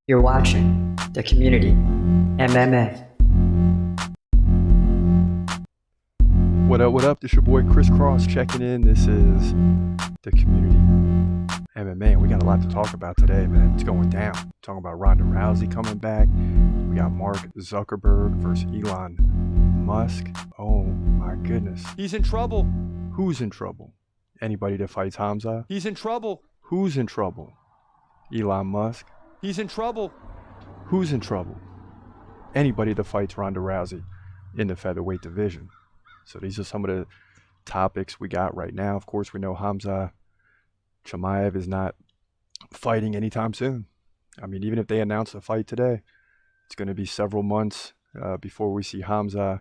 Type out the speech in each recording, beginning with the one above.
You're watching The Community MMA. What up, what up? This your boy Chris Cross checking in. This is The Community MMA. We got a lot to talk about today, man. It's going down. Talking about Rhonda Rousey coming back. We got Mark Zuckerberg versus Elon Musk. Oh my goodness. He's in trouble. Who's in trouble? Anybody that fights Khamzat? He's in trouble. Who's in trouble? Elon Musk. He's in trouble. Who's in trouble? Anybody that fights Rhonda Rousey in the featherweight division. So these are some of the topics we got right now. Of course, we know Khamzat Chimaev is not fighting anytime soon. I mean, even if they announce a fight today, it's going to be several months before we see Khamzat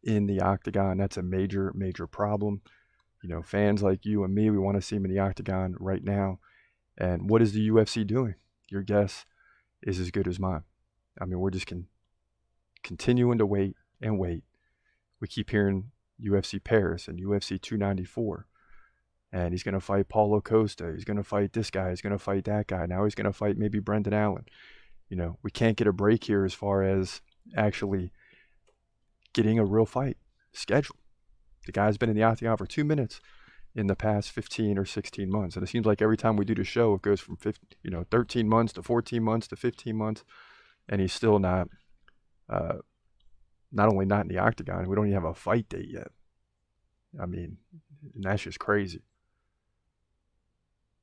in the octagon. That's a major, major problem. You know, fans like you and me, we want to see him in the octagon right now. And what is the UFC doing? Your guess is as good as mine. I mean, we're just continuing to wait and wait. We keep hearing UFC Paris and UFC 294. And he's going to fight Paulo Costa. He's going to fight this guy. He's going to fight that guy. Now he's going to fight maybe Brendan Allen. You know, we can't get a break here as far as actually getting a real fight scheduled. The guy's been in the octagon for 2 minutes in the past 15 or 16 months. And it seems like every time we do the show, it goes from 13 months to 14 months to 15 months. And he's still not only not in the octagon, we don't even have a fight date yet. I mean, and that's just crazy.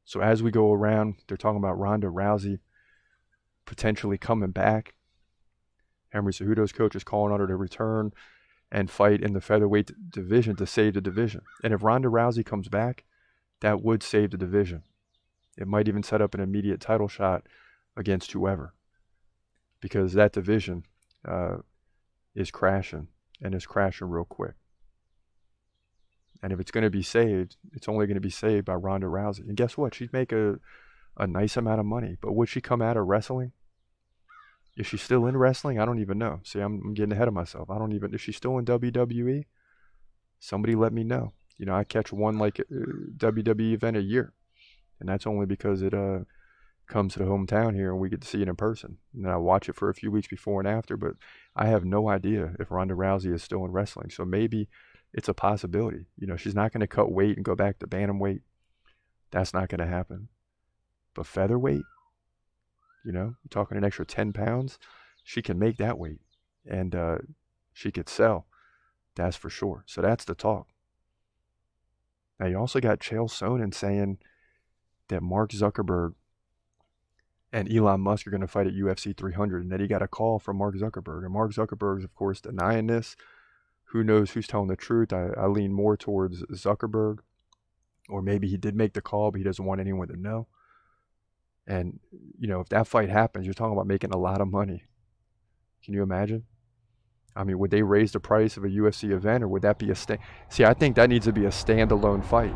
So as we go around, they're talking about Rhonda Rousey potentially coming back. Henry Cejudo's coach is calling on her to return and fight in the featherweight division to save the division. And if Rhonda Rousey comes back, that would save the division. It might even set up an immediate title shot against whoever, because that division is crashing, and it's crashing real quick. And if it's going to be saved, it's only going to be saved by Rhonda Rousey. And guess what? She'd make a nice amount of money. But would she come out of wrestling? Is she still in wrestling? I don't even know. See, I'm getting ahead of myself. Is she still in WWE? Somebody let me know. You know, I catch one WWE event a year. And that's only because it comes to the hometown here and we get to see it in person. And then I watch it for a few weeks before and after. But I have no idea if Rhonda Rousey is still in wrestling. So maybe it's a possibility. You know, she's not going to cut weight and go back to bantamweight. That's not going to happen. But featherweight, you know, you're talking an extra 10 pounds. She can make that weight. And she could sell. That's for sure. So that's the talk. Now, you also got Chael Sonnen saying that Mark Zuckerberg and Elon Musk are going to fight at UFC 300. And that he got a call from Mark Zuckerberg. And Mark Zuckerberg is, of course, denying this. Who knows who's telling the truth? I lean more towards Zuckerberg. Or maybe he did make the call, but he doesn't want anyone to know. And, you know, if that fight happens, you're talking about making a lot of money. Can you imagine? I mean, would they raise the price of a UFC event, or would that be See, I think that needs to be a standalone fight.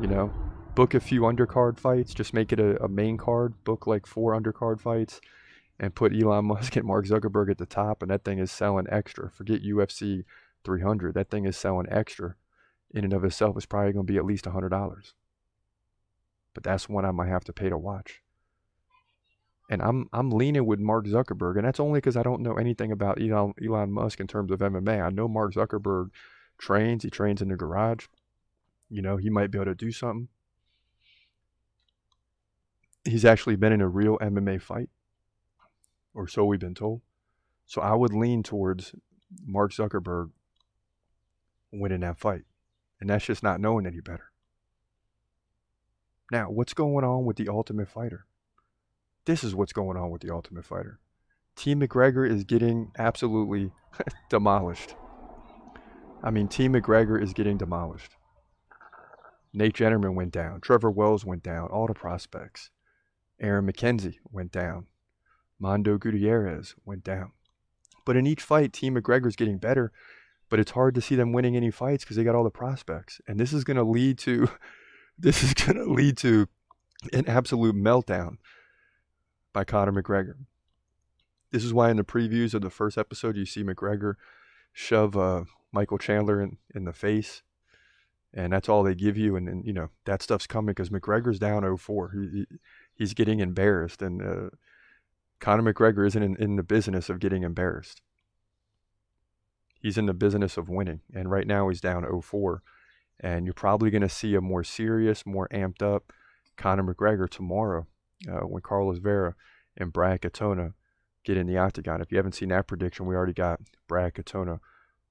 You know, book a few undercard fights, just make it a main card, book like 4 undercard fights, and put Elon Musk and Mark Zuckerberg at the top, and that thing is selling extra. Forget UFC 300. That thing is selling extra. In and of itself, is probably going to be at least $100. But that's one I might have to pay to watch. And I'm leaning with Mark Zuckerberg, and that's only because I don't know anything about Elon Musk in terms of MMA. I know Mark Zuckerberg trains. He trains in the garage. You know, he might be able to do something. He's actually been in a real MMA fight, or so we've been told. So I would lean towards Mark Zuckerberg winning that fight. And that's just not knowing any better. Now, what's going on with the Ultimate Fighter? This is what's going on with the Ultimate Fighter. Team McGregor is getting absolutely demolished. I mean, Team McGregor is getting demolished. Nate Jennerman went down. Trevor Wells went down. All the prospects. Aaron McKenzie went down. Mondo Gutierrez went down. But in each fight, Team McGregor's getting better. But it's hard to see them winning any fights because they got all the prospects. And this is going to lead to an absolute meltdown by Conor McGregor. This is why in the previews of the first episode, you see McGregor shove Michael Chandler in the face. And that's all they give you. And you know, that stuff's coming because McGregor's down 0-4. He's getting embarrassed. And Conor McGregor isn't in the business of getting embarrassed. He's in the business of winning. And right now he's down 0-4. And you're probably going to see a more serious, more amped up Conor McGregor tomorrow when Carlos Vera and Brad Katona get in the octagon. If you haven't seen that prediction, we already got Brad Katona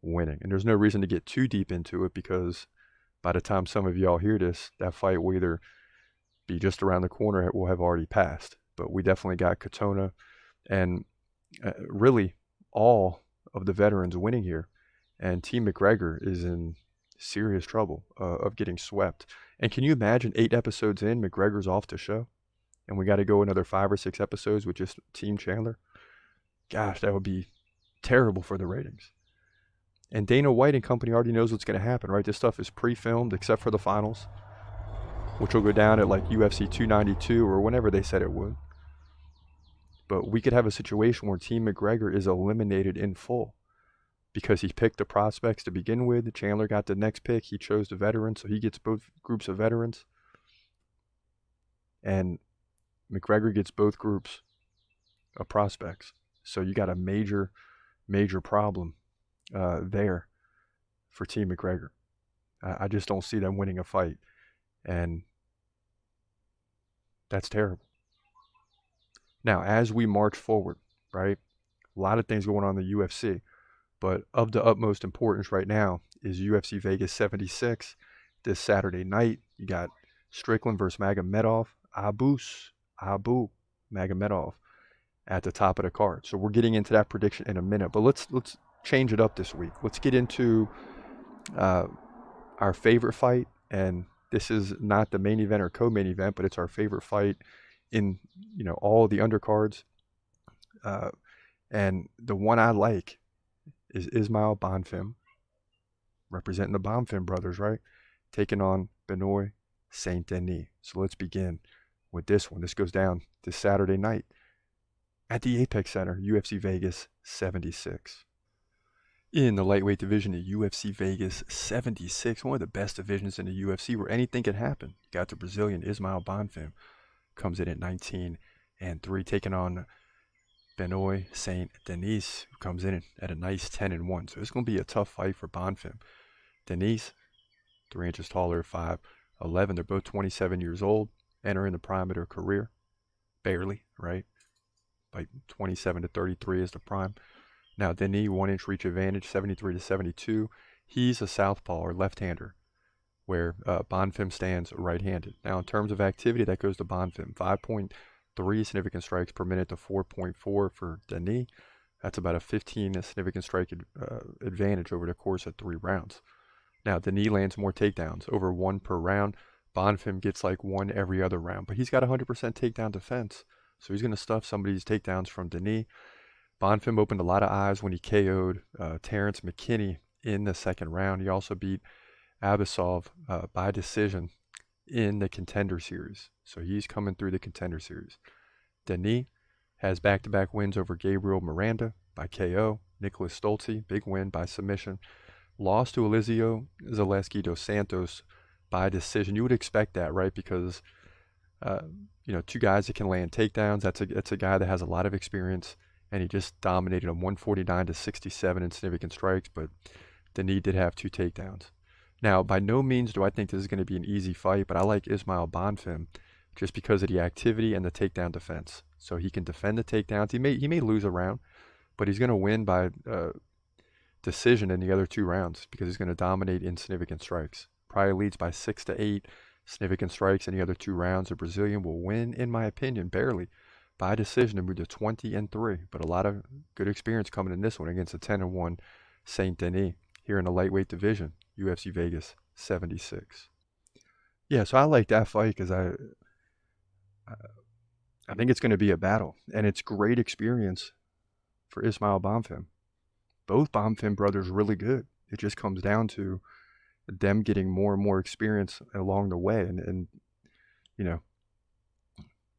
winning. And there's no reason to get too deep into it because by the time some of y'all hear this, that fight will either be just around the corner or it will have already passed. But we definitely got Katona and really all of the veterans winning here. And Team McGregor is in serious trouble of getting swept. And can you imagine 8 episodes in, McGregor's off the show? And we got to go another 5 or 6 episodes with just Team Chandler? Gosh, that would be terrible for the ratings. And Dana White and company already knows what's going to happen, right? This stuff is pre-filmed except for the finals, which will go down at like UFC 292 or whenever they said it would. But we could have a situation where Team McGregor is eliminated in full because he picked the prospects to begin with. Chandler got the next pick. He chose the veterans, so he gets both groups of veterans. And McGregor gets both groups of prospects. So you got a major, major problem there for Team McGregor. I just don't see them winning a fight. And that's terrible. Now, as we march forward, right, a lot of things going on in the UFC. But of the utmost importance right now is UFC Vegas 76 this Saturday night. You got Strickland versus Magomedov. Abu Magomedov at the top of the card. So we're getting into that prediction in a minute. But let's change it up this week. Let's get into our favorite fight. And this is not the main event or co-main event, but it's our favorite fight in all the undercards. And the one I like is Ismail Bonfim, representing the Bonfim brothers, right? Taking on Benoit Saint Denis. So let's begin with this one. This goes down this Saturday night at the Apex Center, UFC Vegas 76. In the lightweight division at UFC Vegas 76, one of the best divisions in the UFC where anything can happen. You got the Brazilian Ismail Bonfim, comes in at 19-3, taking on Benoit Saint Denis, who comes in at a nice 10-1. So it's going to be a tough fight for Bonfim. Denis, 3 inches taller at 5'11". They're both 27 years old, entering the prime of their career. Barely, right? Like 27 to 33 is the prime. Now, Denis, 1-inch reach advantage, 73 to 72. He's a southpaw or left-hander, where Bonfim stands right-handed. Now, in terms of activity, that goes to Bonfim. 5.3 significant strikes per minute to 4.4 for Denis. That's about a 15 significant strike advantage over the course of 3 rounds. Now, Denis lands more takedowns, over 1 per round. Bonfim gets like 1 every other round, but he's got 100% takedown defense, so he's going to stuff some of these takedowns from Denis. Bonfim opened a lot of eyes when he KO'd Terrence McKinney in the 2nd round. He also beat Abasov by decision in the Contender Series. So he's coming through the Contender Series. Denis has back-to-back wins over Gabriel Miranda by KO. Nicholas Stolze, big win by submission. Lost to Elizio Zaleski dos Santos by decision. You would expect that, right? Because, 2 guys that can land takedowns. That's a guy that has a lot of experience, and he just dominated him 149 to 67 in significant strikes, but Denis did have 2 takedowns. Now, by no means do I think this is going to be an easy fight, but I like Ismail Bonfim just because of the activity and the takedown defense. So he can defend the takedowns. He may lose a round, but he's going to win by decision in the other 2 rounds because he's going to dominate in significant strikes. Probably leads by 6 to 8 significant strikes in the other 2 rounds. The Brazilian will win, in my opinion, barely by decision and move to 20-3. But a lot of good experience coming in this one against a 10-1 Saint Denis here in the lightweight division. UFC Vegas 76. Yeah, so I like that fight because I think it's going to be a battle, and it's great experience for Ismail Bonfim. Both Bonfim brothers really good. It just comes down to them getting more and more experience along the way, and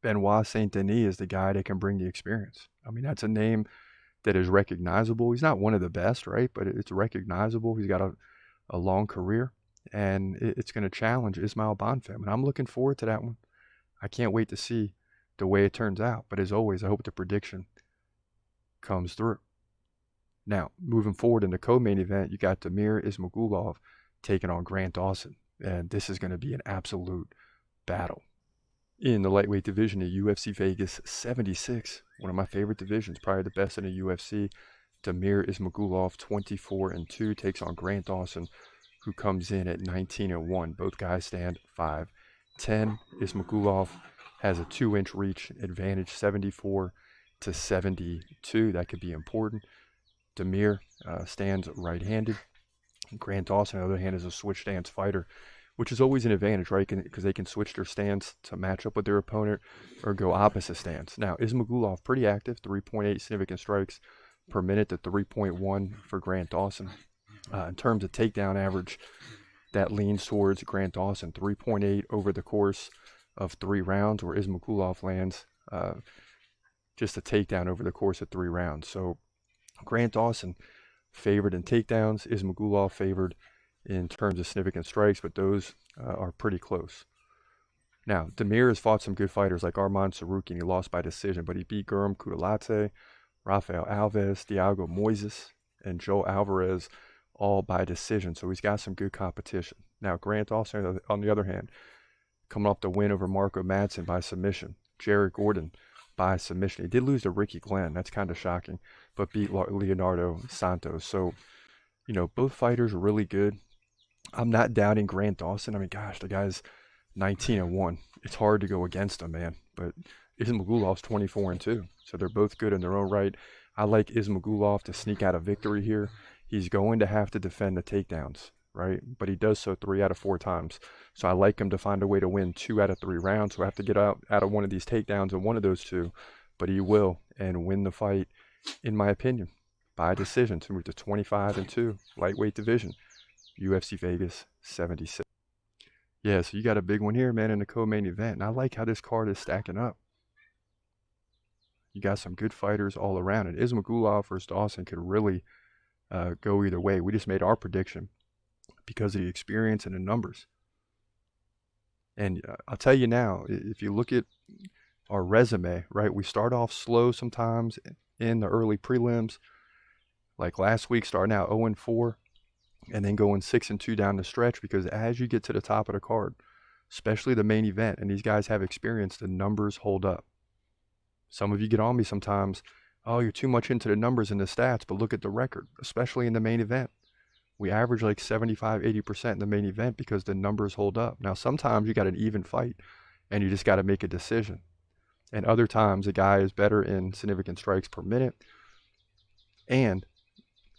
Benoit Saint Denis is the guy that can bring the experience. I mean, that's a name that is recognizable. He's not one of the best, right? But it's recognizable. He's got a long career, and it's going to challenge Ismail Bonfim, and I'm looking forward to that one. I can't wait to see the way it turns out. But as always, I hope the prediction comes through. Now, moving forward in the co-main event, you got Damir Ismagulov taking on Grant Dawson. And this is going to be an absolute battle. In the lightweight division at UFC Vegas 76, one of my favorite divisions, probably the best in the UFC, Damir Ismagulov, 24-2, takes on Grant Dawson, who comes in at 19-1. Both guys stand 5'10". Ismagulov has a 2-inch reach advantage, 74-72. That could be important. Damir stands right-handed. Grant Dawson, on the other hand, is a switch stance fighter, which is always an advantage, right? Because they can switch their stance to match up with their opponent or go opposite stance. Now, Ismagulov, pretty active, 3.8 significant strikes per minute to 3.1 for Grant Dawson. In terms of takedown average, that leans towards Grant Dawson, 3.8 over the course of 3 rounds, where Ismagulov lands just a takedown over the course of 3 rounds. So Grant Dawson favored in takedowns, Ismagulov favored in terms of significant strikes, but those are pretty close. Now, Damir has fought some good fighters like Arman Sarukian. He lost by decision, but he beat Guram Kudalate, Rafael Alves, Thiago Moises, and Joe Alvarez all by decision. So he's got some good competition. Now, Grant Dawson, on the other hand, coming off the win over Marco Madsen by submission. Jared Gordon by submission. He did lose to Ricky Glenn. That's kind of shocking, but beat Leonardo Santos. So, you know, both fighters are really good. I'm not doubting Grant Dawson. I mean, gosh, the guy's 19-1. It's hard to go against him, man. But Ismagulov's 24-2. So they're both good in their own right. I like Ismagulov to sneak out a victory here. He's going to have to defend the takedowns, right? But he does so 3 out of 4 times. So I like him to find a way to win 2 out of 3 rounds. So I have to get out of one of these takedowns in one of those 2. But he will and win the fight, in my opinion, by decision to move to 25-2, lightweight division, UFC Vegas 76. Yeah, so you got a big one here, man, in the co-main event. And I like how this card is stacking up. You got some good fighters all around. And Ismagulov versus Dawson could really go either way. We just made our prediction because of the experience and the numbers. And I'll tell you now, if you look at our resume, right, we start off slow sometimes in the early prelims. Like last week, starting out 0-4 and then going 6-2 down the stretch, because as you get to the top of the card, especially the main event, and these guys have experience, the numbers hold up. Some of you get on me sometimes, oh, you're too much into the numbers and the stats, but look at the record, especially in the main event. We average like 75-80% in the main event because the numbers hold up. Now, sometimes you got an even fight and you just got to make a decision. And other times, a guy is better in significant strikes per minute and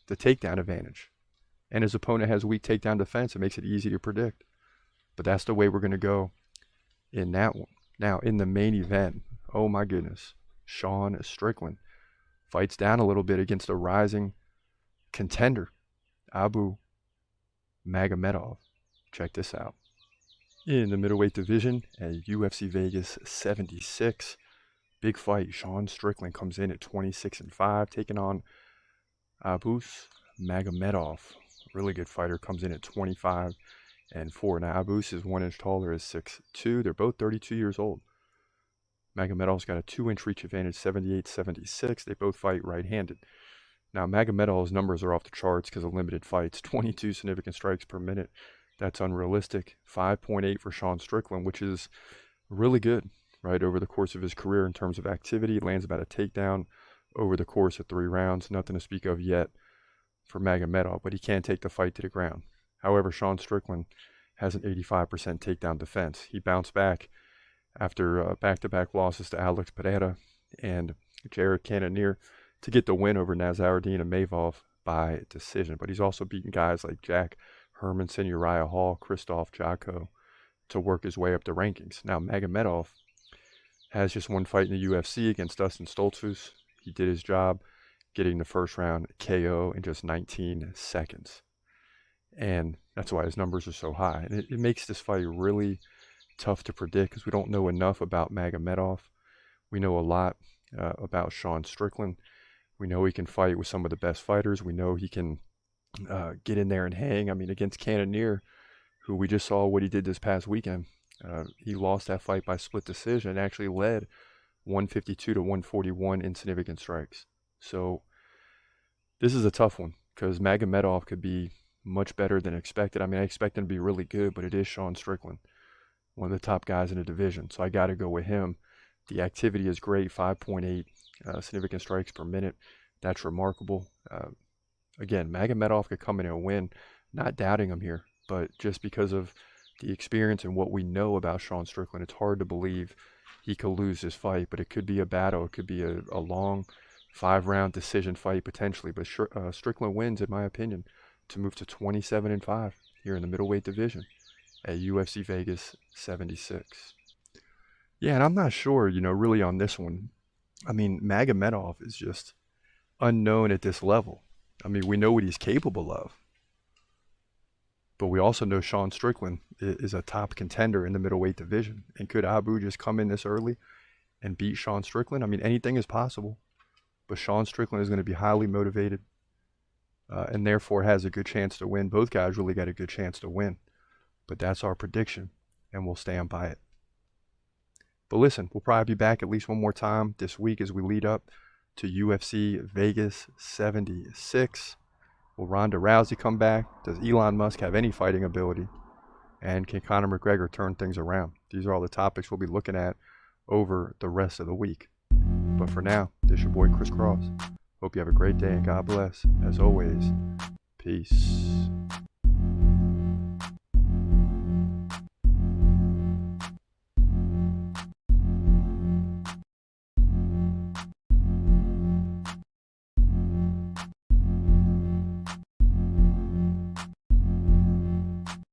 the takedown advantage. And his opponent has weak takedown defense. It makes it easy to predict. But that's the way we're going to go in that one. Now, in the main event, oh my goodness, Sean Strickland fights down a little bit against a rising contender, Abu Magomedov. Check this out. In the middleweight division at UFC Vegas 76, big fight. Sean Strickland comes in at 26-5, taking on Abu Magomedov. Really good fighter, comes in at 25-4. Now, Abus is 1 inch taller, is 6'2". They're both 32 years old. Magomedov's got a 2-inch reach advantage, 78-76. They both fight right-handed. Now, Magomedov's numbers are off the charts because of limited fights. 22 significant strikes per minute. That's unrealistic. 5.8 for Sean Strickland, which is really good, right, over the course of his career in terms of activity. He lands about a takedown over the course of 3 rounds. Nothing to speak of yet for Magomedov, but he can take the fight to the ground. However, Sean Strickland has an 85% takedown defense. He bounced back after back-to-back losses to Alex Pereira and Jared Cannonier to get the win over Nazaruddin Imavov by decision. But he's also beaten guys like Jack Hermanson, Uriah Hall, Christoph Jocko to work his way up the rankings. Now, Magomedov has just one fight in the UFC against Dustin Stoltzfus. He did his job, getting the first round KO in just 19 seconds. And that's why his numbers are so high. And it makes this fight really tough to predict because we don't know enough about Magomedov. We know a lot about Sean Strickland. We know he can fight with some of the best fighters. We know he can get in there and hang. I mean, against Cannonier, who we just saw what he did this past weekend. He lost that fight by split decision and actually led 152 to 141 in significant strikes. So this is a tough one because Magomedov could be much better than expected. I mean, I expect him to be really good, but it is Sean Strickland, one of the top guys in the division. So I got to go with him. The activity is great, 5.8 significant strikes per minute. That's remarkable. Again, Magomedov could come in and win. Not doubting him here, but just because of the experience and what we know about Sean Strickland, it's hard to believe he could lose this fight. But it could be a battle. It could be a long 5-round decision fight potentially. But Strickland wins, in my opinion, to move to 27-5 here in the middleweight division at UFC Vegas 76. Yeah, and I'm not sure, really on this one. I mean, Magomedov is just unknown at this level. I mean, we know what he's capable of. But we also know Sean Strickland is a top contender in the middleweight division. And could Abu just come in this early and beat Sean Strickland? I mean, anything is possible. But Sean Strickland is going to be highly motivated and therefore has a good chance to win. Both guys really got a good chance to win. But that's our prediction, and we'll stand by it. But listen, we'll probably be back at least one more time this week as we lead up to UFC Vegas 76. Will Rhonda Rousey come back? Does Elon Musk have any fighting ability? And can Conor McGregor turn things around? These are all the topics we'll be looking at over the rest of the week. But for now, this is your boy Chris Cross. Hope you have a great day and God bless. As always, peace.